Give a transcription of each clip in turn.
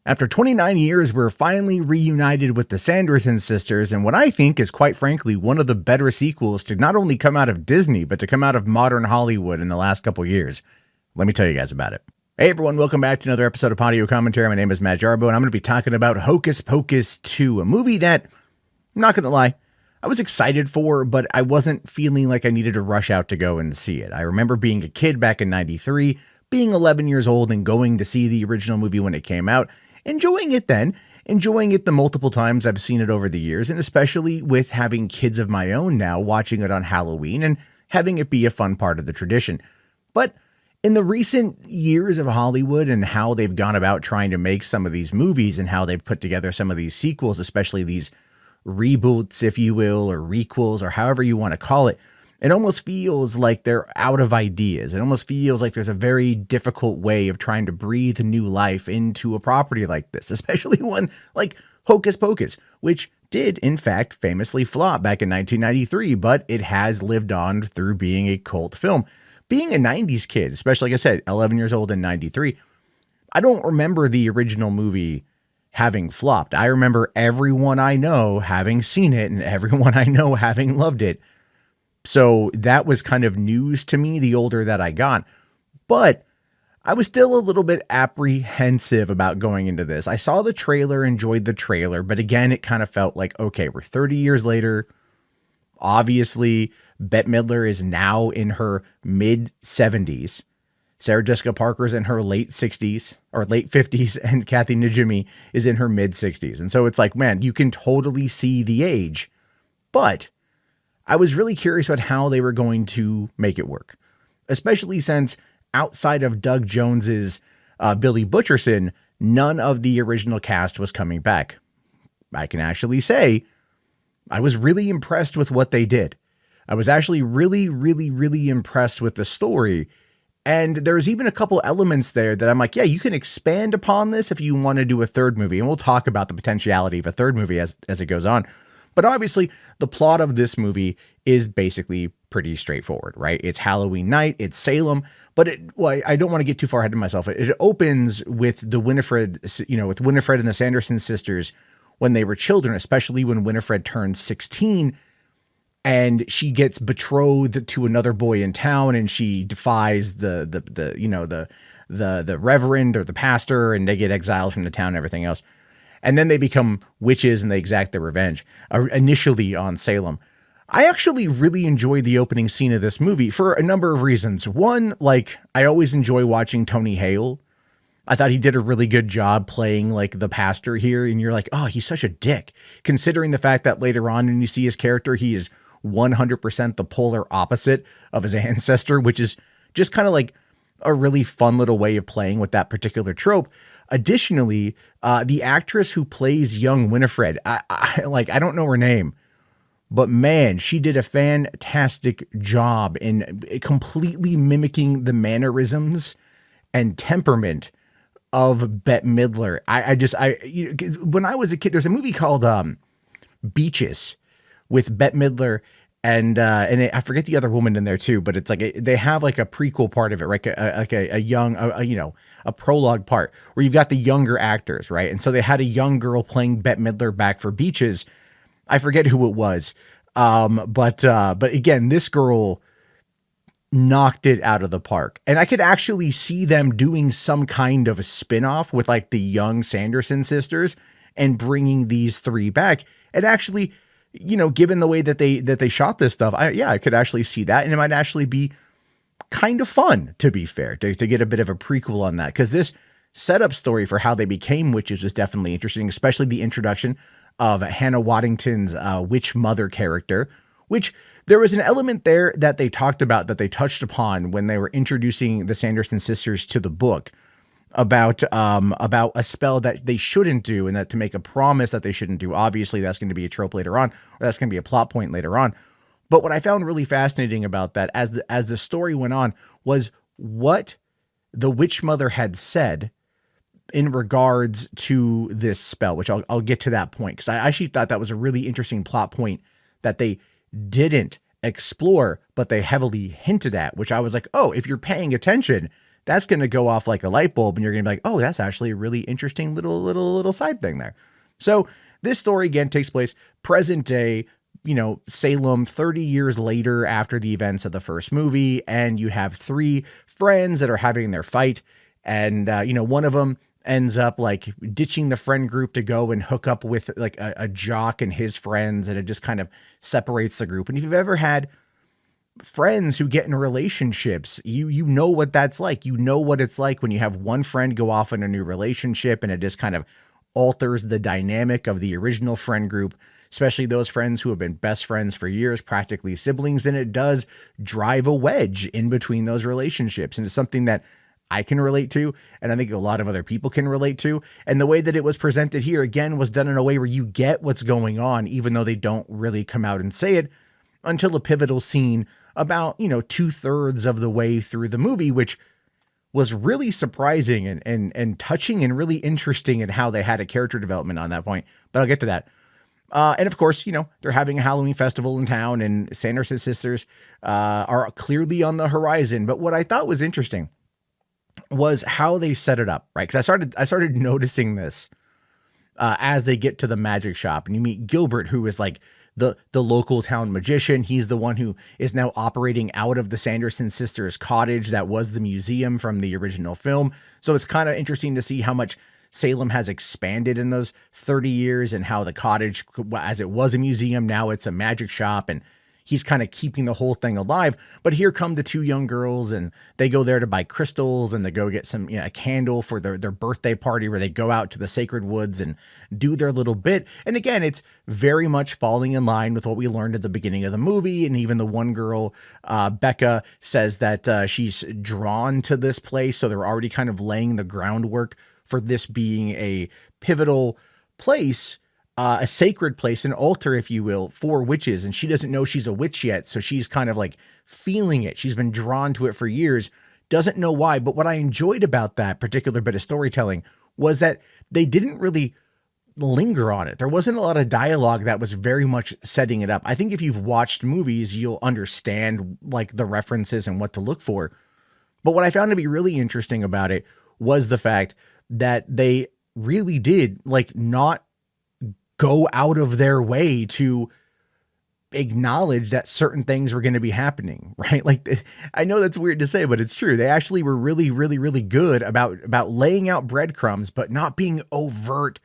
After 29 years, we're finally reunited with the Sanderson sisters in what I think is, quite frankly, one of the better sequels to not only come out of Disney, but to come out of modern Hollywood in the last couple years. Let me tell you guys about it. Hey everyone, welcome back to another episode of Audio Commentary. My name is Matt Jarbo, and I'm going to be talking about Hocus Pocus 2, a movie that, I'm not going to lie, I was excited for, but I wasn't feeling like I needed to rush out to go and see it. I remember being a kid back in '93, being 11 years old and going to see the original movie when it came out, enjoying it then, enjoying it the multiple times I've seen it over the years, and especially with having kids of my own now watching it on Halloween and having it be a fun part of the tradition. But in the recent years of Hollywood and how they've gone about trying to make some of these movies and how they've put together some of these sequels, especially these reboots, if you will, or requels, or however you want to call it, it almost feels like they're out of ideas. It almost feels like there's a very difficult way of trying to breathe new life into a property like this, especially one like Hocus Pocus, which did, in fact, famously flop back in 1993, but it has lived on through being a cult film. Being a 90s kid, especially, like I said, 11 years old in 93, I don't remember the original movie having flopped. I remember everyone I know having seen it and everyone I know having loved it. So that was kind of news to me the older that I got. But I was still a little bit apprehensive about going into this. I saw the trailer, enjoyed the trailer, but again, it kind of felt like, okay, we're 30 years later. Obviously, Bette Midler is now in her mid-70s. Sarah Jessica Parker's in her late 60s or late 50s, and Kathy Najimy is in her mid 60s. And so it's like, man, you can totally see the age, but I was really curious about how they were going to make it work, especially since outside of Doug Jones's Billy Butcherson, none of the original cast was coming back. I can actually say I was really impressed with what they did. I was actually really impressed with the story. And there's even a couple elements there that I'm like, yeah, you can expand upon this if you want to do a third movie. And we'll talk about the potentiality of a third movie as it goes on. But obviously, the plot of this movie is basically pretty straightforward, right? It's Halloween night, it's Salem, but I don't want to get too far ahead of myself. It opens with with Winifred and the Sanderson sisters when they were children, especially when Winifred turned 16. And she gets betrothed to another boy in town, and she defies the reverend or the pastor, and they get exiled from the town and everything else. And then they become witches and they exact their revenge, initially on Salem. I actually really enjoyed the opening scene of this movie for a number of reasons. One, like, I always enjoy watching Tony Hale. I thought he did a really good job playing like the pastor here. And you're like, oh, he's such a dick, considering the fact that later on when you see his character, he is 100% the polar opposite of his ancestor, which is just kind of like a really fun little way of playing with that particular trope. Additionally, the actress who plays young Winifred, I don't know her name, but man, she did a fantastic job in completely mimicking the mannerisms and temperament of Bette Midler. When I was a kid, there's a movie called Beaches with Bette Midler and I forget the other woman in there too, but it's like they have like a prequel part of it, right? A prologue part where you've got the younger actors, right? And so they had a young girl playing Bette Midler back for Beaches. I forget who it was, but again, this girl knocked it out of the park, and I could actually see them doing some kind of a spin-off with like the young Sanderson sisters and bringing these three back, and actually, given the way that they shot this stuff, I could actually see that. And it might actually be kind of fun, to be fair, to get a bit of a prequel on that. Because this setup story for how they became witches was definitely interesting, especially the introduction of Hannah Waddington's witch mother character, which there was an element there that they talked about, that they touched upon when they were introducing the Sanderson sisters to the book, about a spell that they shouldn't do, and that to make a promise that they shouldn't do. Obviously, that's going to be a trope later on, or that's going to be a plot point later on. But what I found really fascinating about that, as the story went on, was what the witch mother had said in regards to this spell, which I'll get to that point, because I actually thought that was a really interesting plot point that they didn't explore, but they heavily hinted at, which I was like, oh, if you're paying attention, that's going to go off like a light bulb, and you're going to be like, oh, that's actually a really interesting little side thing there. So this story again takes place present day, Salem, 30 years later after the events of the first movie. And you have three friends that are having their fight. And, one of them ends up like ditching the friend group to go and hook up with like a jock and his friends. And it just kind of separates the group. And if you've ever had friends who get in relationships, you know what that's like. You know what it's like when you have one friend go off in a new relationship and it just kind of alters the dynamic of the original friend group, especially those friends who have been best friends for years, practically siblings. And it does drive a wedge in between those relationships. And it's something that I can relate to, and I think a lot of other people can relate to. And the way that it was presented here, again, was done in a way where you get what's going on, even though they don't really come out and say it until a pivotal scene about, 2/3 of the way through the movie, which was really surprising and touching and really interesting in how they had a character development on that point. But I'll get to that. And of course, they're having a Halloween festival in town, and Sanderson sisters are clearly on the horizon. But what I thought was interesting was how they set it up, right? Because I started noticing this as they get to the magic shop, and you meet Gilbert, who is like the local town magician. He's the one who is now operating out of the Sanderson sisters' cottage that was the museum from the original film. So it's kind of interesting to see how much Salem has expanded in those 30 years, and how the cottage, as it was a museum, now it's a magic shop, and he's kind of keeping the whole thing alive. But here come the two young girls, and they go there to buy crystals, and they go get some, a candle for their birthday party, where they go out to the sacred woods and do their little bit. And again, it's very much falling in line with what we learned at the beginning of the movie. And even the one girl, Becca, says that she's drawn to this place. So they're already kind of laying the groundwork for this being a pivotal place, a sacred place, an altar, if you will, for witches. And she doesn't know she's a witch yet. So she's kind of like feeling it. She's been drawn to it for years, doesn't know why. But what I enjoyed about that particular bit of storytelling was that they didn't really linger on it. There wasn't a lot of dialogue that was very much setting it up. I think if you've watched movies, you'll understand like the references and what to look for. But what I found to be really interesting about it was the fact that they really did like not go out of their way to acknowledge that certain things were going to be happening, right? Like, I know that's weird to say, but it's true. They actually were really, really, really good about laying out breadcrumbs, but not being overt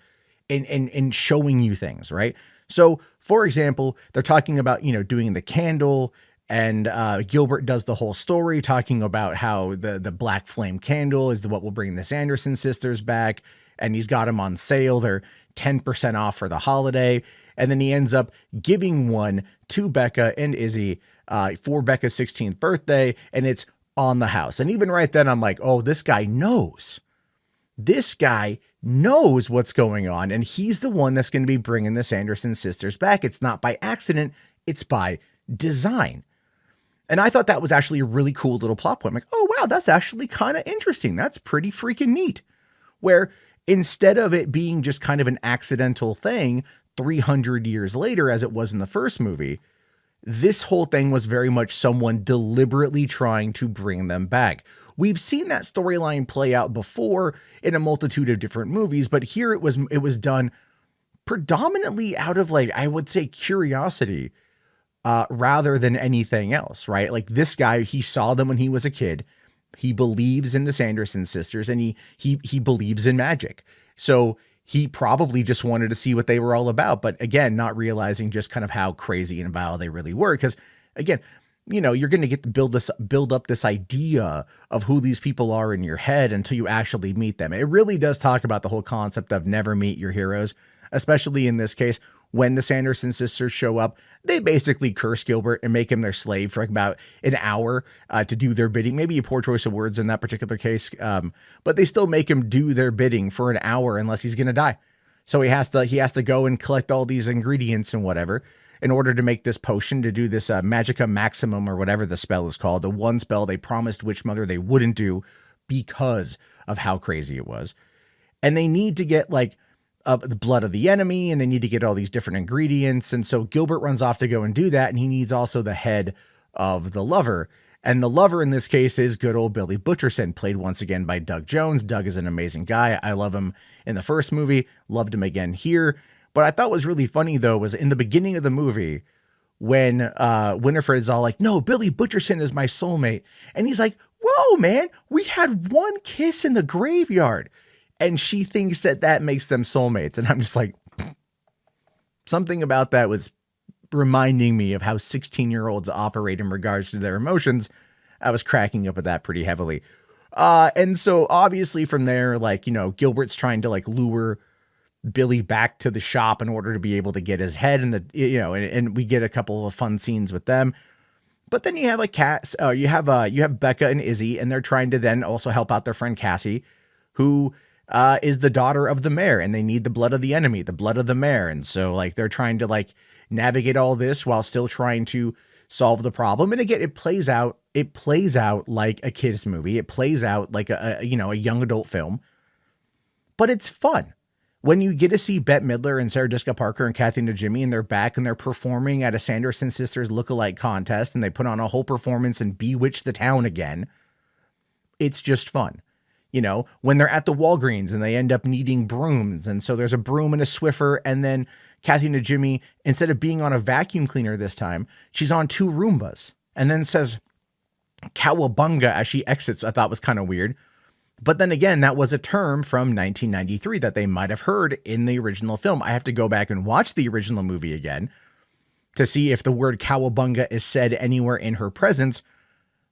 in showing you things, right? So for example, they're talking about, doing the candle, and Gilbert does the whole story talking about how the black flame candle is what will bring the Sanderson sisters back. And he's got them on sale. They're 10% off for the holiday. And then he ends up giving one to Becca and Izzy for Becca's 16th birthday. And it's on the house. And even right then, I'm like, oh, this guy knows. This guy knows what's going on. And he's the one that's going to be bringing the Sanderson sisters back. It's not by accident. It's by design. And I thought that was actually a really cool little plot point. I'm like, oh, wow, that's actually kind of interesting. That's pretty freaking neat. Where instead of it being just kind of an accidental thing 300 years later, as it was in the first movie, this whole thing was very much someone deliberately trying to bring them back. We've seen that storyline play out before in a multitude of different movies, but here it was done predominantly out of, like, I would say, curiosity, rather than anything else, right? Like, this guy, he saw them when he was a kid. He believes in the Sanderson sisters, and he believes in magic. So he probably just wanted to see what they were all about. But again, not realizing just kind of how crazy and vile they really were. Because again, you're going to get to build up this idea of who these people are in your head until you actually meet them. It really does talk about the whole concept of never meet your heroes, especially in this case. When the Sanderson sisters show up, they basically curse Gilbert and make him their slave for like about an hour to do their bidding. Maybe a poor choice of words in that particular case, but they still make him do their bidding for an hour unless he's going to die. So he has to go and collect all these ingredients and whatever in order to make this potion, to do this Magica Maximum or whatever the spell is called. The one spell they promised Witch Mother they wouldn't do because of how crazy it was. And they need to get like the blood of the enemy, and they need to get all these different ingredients. And so Gilbert runs off to go and do that. And he needs also the head of the lover. And the lover in this case is good old Billy Butcherson, played once again by Doug Jones. Doug is an amazing guy. I love him in the first movie, loved him again here. What I thought was really funny, though, was in the beginning of the movie when Winifred's all like, no, Billy Butcherson is my soulmate. And he's like, whoa, man, we had one kiss in the graveyard. And she thinks that that makes them soulmates. And I'm just like, something about that was reminding me of how 16-year-olds operate in regards to their emotions. I was cracking up at that pretty heavily. And so obviously from there, like, you know, Gilbert's trying to like lure Billy back to the shop in order to be able to get his head, and and we get a couple of fun scenes with them. But then you have like you have Becca and Izzy, and they're trying to then also help out their friend Cassie, who is the daughter of the mayor, and they need the blood of the enemy, the blood of the mayor. And so like they're trying to like navigate all this while still trying to solve the problem. And again, it plays out like a kid's movie. It plays out like a young adult film, but it's fun. When you get to see Bette Midler and Sarah Jessica Parker and Kathy Najimy, and they're back and they're performing at a Sanderson Sisters lookalike contest, and they put on a whole performance and bewitch the town again, it's just fun. You know, when they're at the Walgreens and they end up needing brooms, and so there's a broom and a Swiffer, and then Kathy Najimy, instead of being on a vacuum cleaner this time, she's on 2 Roombas, and then says cowabunga as she exits. I thought was kind of weird. But then again, that was a term from 1993 that they might have heard in the original film. I have to go back and watch the original movie again to see if the word cowabunga is said anywhere in her presence.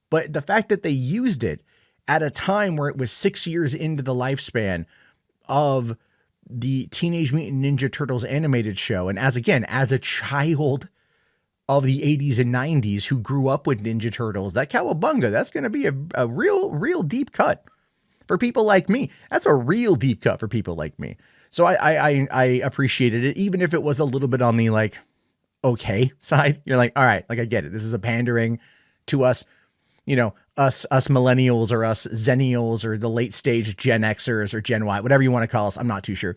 But the fact that they used it at a time where it was 6 years into the lifespan of the Teenage Mutant Ninja Turtles animated show, and as a child of the 80s and 90s who grew up with Ninja Turtles, that cowabunga, that's going to be a real deep cut. For people like me, that's a real deep cut for people like me. So I appreciated it, even if it was a little bit on the like, okay side. You're like, all right, like I get it. This is a pandering to us, you know, us millennials or us zennials or the late stage Gen Xers or Gen Y, whatever you want to call us. I'm not too sure.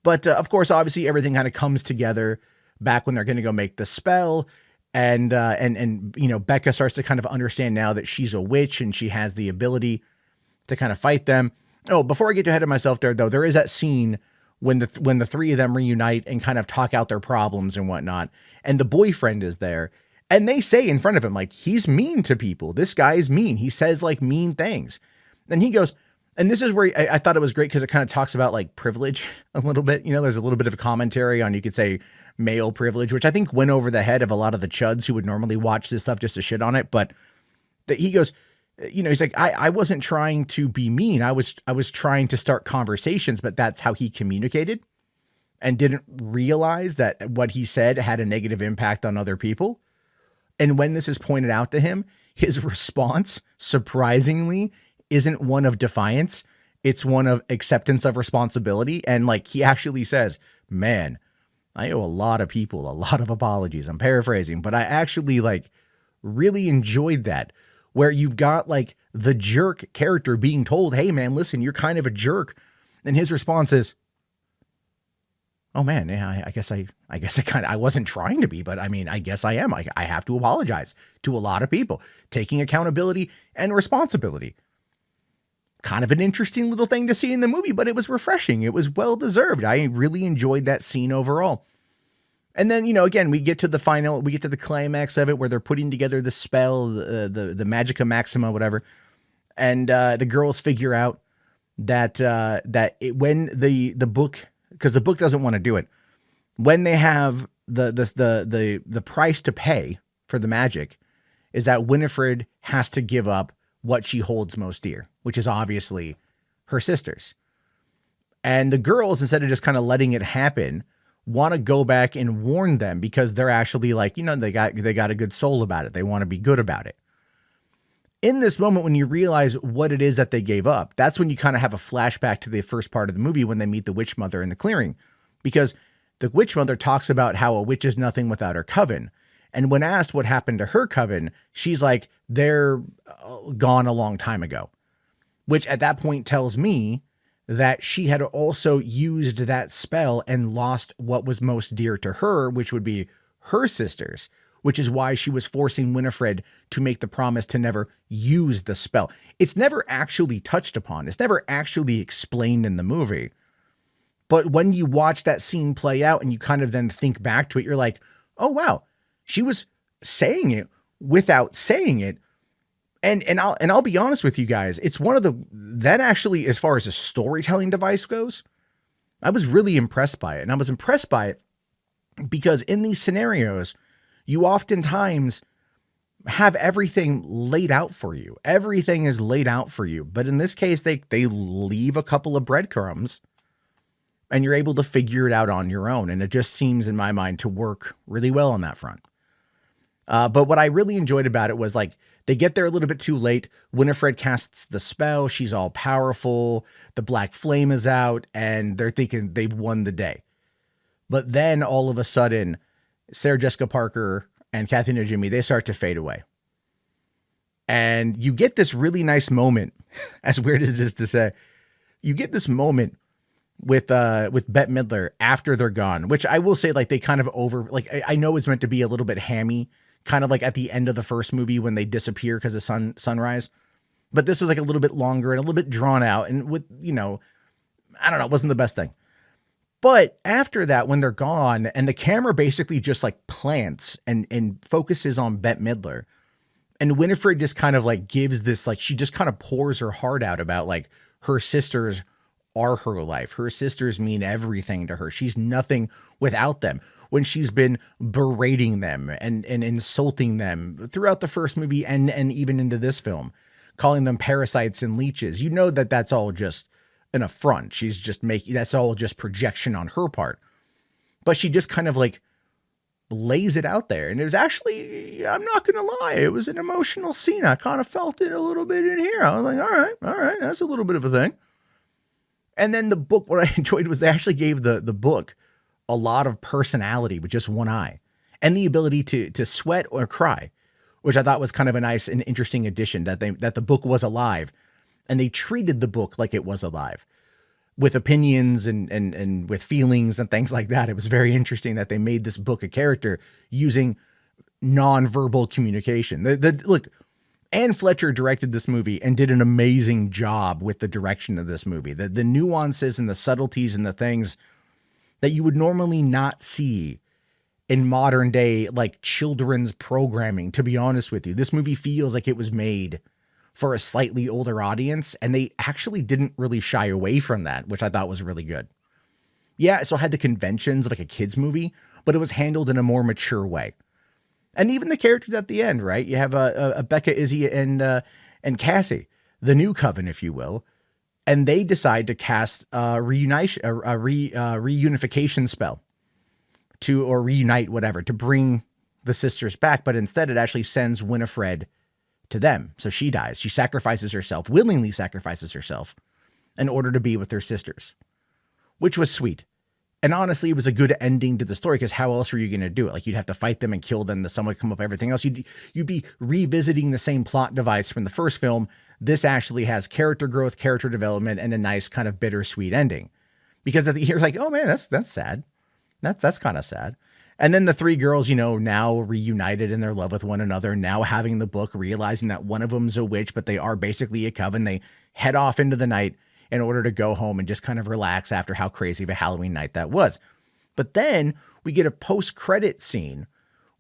But of course, obviously everything kind of comes together back when they're going to go make the spell. And you know, Becca starts to kind of understand now that she's a witch and she has the ability to kind of fight them. Oh, before I get ahead of myself there, though, there is that scene when the 3 of them reunite and kind of talk out their problems and whatnot. And the boyfriend is there, and they say in front of him, like, he's mean to people. This guy is mean. He says like mean things. And he goes, and this is where I thought it was great because it kind of talks about like privilege a little bit. You know, there's a little bit of a commentary on, you could say, male privilege, which I think went over the head of a lot of the chuds who would normally watch this stuff just to shit on it. But he goes, you know, he's like, I wasn't trying to be mean. I was trying to start conversations, but that's how he communicated and didn't realize that what he said had a negative impact on other people. And when this is pointed out to him, his response, surprisingly, isn't one of defiance. It's one of acceptance of responsibility. And like, he actually says, man, I owe a lot of people a lot of apologies. I'm paraphrasing, but I actually like really enjoyed that, where you've got like the jerk character being told, hey man, listen, you're kind of a jerk. And his response is, oh man, yeah, I guess I wasn't trying to be, but I mean, I guess I am. I have to apologize to a lot of people, taking accountability and responsibility. Kind of an interesting little thing to see in the movie, but it was refreshing. It was well-deserved. I really enjoyed that scene overall. And then, you know, again, we get to the climax of it where they're putting together the spell, the Magica Maxima, whatever. And the girls figure out that when the book, because the book doesn't want to do it, when they have the price to pay for the magic is that Winifred has to give up what she holds most dear, which is obviously her sisters. And the girls, instead of just kind of letting it happen, want to go back and warn them because they're actually like, you know, they got a good soul about it. They want to be good about it. In this moment, when you realize what it is that they gave up, that's when you kind of have a flashback to the first part of the movie when they meet the witch mother in the clearing, because the witch mother talks about how a witch is nothing without her coven. And when asked what happened to her coven, she's like, they're gone a long time ago, which at that point tells me that she had also used that spell and lost what was most dear to her, which would be her sisters, which is why she was forcing Winifred to make the promise to never use the spell. It's never actually touched upon. It's never actually explained in the movie. But when you watch that scene play out and you kind of then think back to it, you're like, oh, wow, she was saying it without saying it. And I'll be honest with you guys, it's one of that actually, as far as a storytelling device goes, I was really impressed by it. And I was impressed by it because in these scenarios, you oftentimes have everything laid out for you. Everything is laid out for you. But in this case, they leave a couple of breadcrumbs and you're able to figure it out on your own. And it just seems, in my mind, to work really well on that front. But what I really enjoyed about it was, like, they get there a little bit too late. Winifred casts the spell. She's all powerful. The black flame is out, and they're thinking they've won the day. But then all of a sudden, Sarah Jessica Parker and Kathy Najimy, they start to fade away. And you get this really nice moment, as weird as it is to say, you get this moment with Bette Midler after they're gone, which I will say, like, they kind of I know it's meant to be a little bit hammy, kind of like at the end of the first movie when they disappear because of sunrise. But this was like a little bit longer and a little bit drawn out, and with, I don't know, it wasn't the best thing. But after that, when they're gone and the camera basically just like plants and focuses on Bette Midler, and Winifred just kind of like gives this, like, she just kind of pours her heart out about, like, her sisters are her life. Her sisters mean everything to her. She's nothing without them. When she's been berating them and insulting them throughout the first movie and even into this film, calling them parasites and leeches, that's all just an affront. She's just that's all just projection on her part. But she just kind of like lays it out there. And it was actually, I'm not going to lie, it was an emotional scene. I kind of felt it a little bit in here. I was like, all right, that's a little bit of a thing. And then the book, what I enjoyed was they actually gave the book a lot of personality with just one eye and the ability to sweat or cry, which I thought was kind of a nice and interesting addition, that the book was alive and they treated the book like it was alive with opinions and with feelings and things like that. It was very interesting that they made this book a character using nonverbal communication. Look, Anne Fletcher directed this movie and did an amazing job with the direction of this movie. The nuances and the subtleties and the things that you would normally not see in modern day, like, children's programming. To be honest with you, this movie feels like it was made for a slightly older audience, and they actually didn't really shy away from that, which I thought was really good. Yeah, it still had the conventions of like a kid's movie, but it was handled in a more mature way. And even the characters at the end, right? You have a Becca, Izzy, and Cassie, the new coven, if you will. And they decide to cast a reunification spell or reunite, whatever, to bring the sisters back. But instead, it actually sends Winifred to them. So she dies. She willingly sacrifices herself in order to be with her sisters, which was sweet. And honestly, it was a good ending to the story, because how else were you going to do it? Like, you'd have to fight them and kill them. The sun would come up, everything else. You'd be revisiting the same plot device from the first film. This actually has character growth, character development, and a nice kind of bittersweet ending. Because at the, you're like, oh man, that's sad. That's kind of sad. And then the three girls, now reunited in their love with one another, now having the book, realizing that one of them's a witch, but they are basically a coven. They head off into the night in order to go home and just kind of relax after how crazy of a Halloween night that was. But then we get a post-credit scene,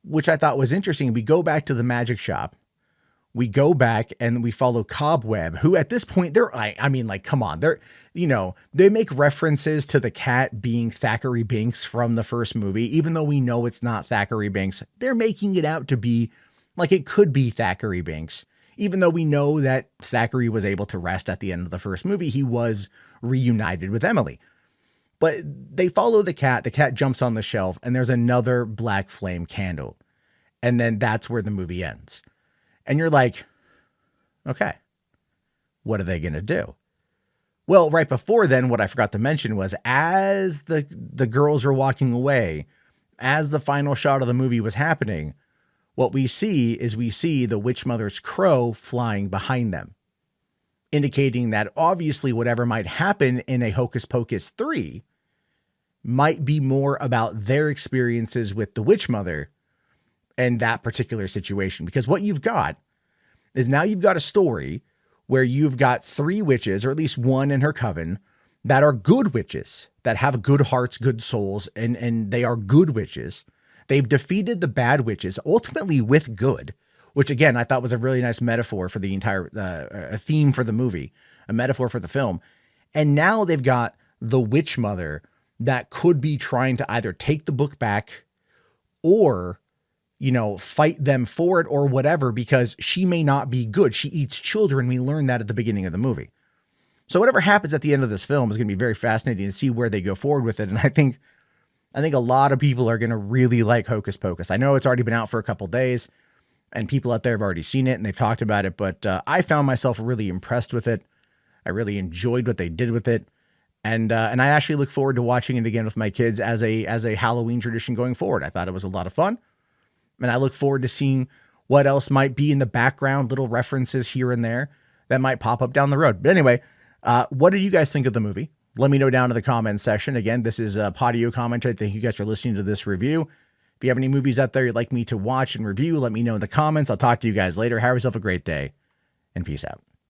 which I thought was interesting. We go back to the magic shop. We go back and we follow Cobweb, who at this point, come on. They make references to the cat being Thackeray Binks from the first movie, even though we know it's not Thackeray Binks. They're making it out to be like it could be Thackeray Binks. Even though we know that Thackeray was able to rest at the end of the first movie, he was reunited with Emily. But they follow the cat jumps on the shelf, and there's another black flame candle. And then that's where the movie ends. And you're like, okay, what are they going to do? Well, right before then, what I forgot to mention was, as the girls are walking away, as the final shot of the movie was happening, what we see the witch mother's crow flying behind them, indicating that obviously whatever might happen in a Hocus Pocus 3 might be more about their experiences with the witch mother in that particular situation. Because what you've got is now you've got a story where you've got 3 witches, or at least one in her coven, that are good witches, that have good hearts, good souls, and they are good witches. They've defeated the bad witches, ultimately with good, which again, I thought was a really nice metaphor for the entire a theme for the movie, a metaphor for the film. And now they've got the witch mother that could be trying to either take the book back or, you know, fight them for it or whatever, because she may not be good. She eats children. We learned that at the beginning of the movie. So whatever happens at the end of this film is going to be very fascinating to see where they go forward with it. And I think a lot of people are going to really like Hocus Pocus. I know it's already been out for a couple days and people out there have already seen it and they've talked about it, but I found myself really impressed with it. I really enjoyed what they did with it. And I actually look forward to watching it again with my kids as a Halloween tradition going forward. I thought it was a lot of fun. And I look forward to seeing what else might be in the background, little references here and there that might pop up down the road. But anyway, what did you guys think of the movie? Let me know down in the comments section. Again, this is a Podio commentary. Thank you guys for listening to this review. If you have any movies out there you'd like me to watch and review, let me know in the comments. I'll talk to you guys later. Have yourself a great day and peace out.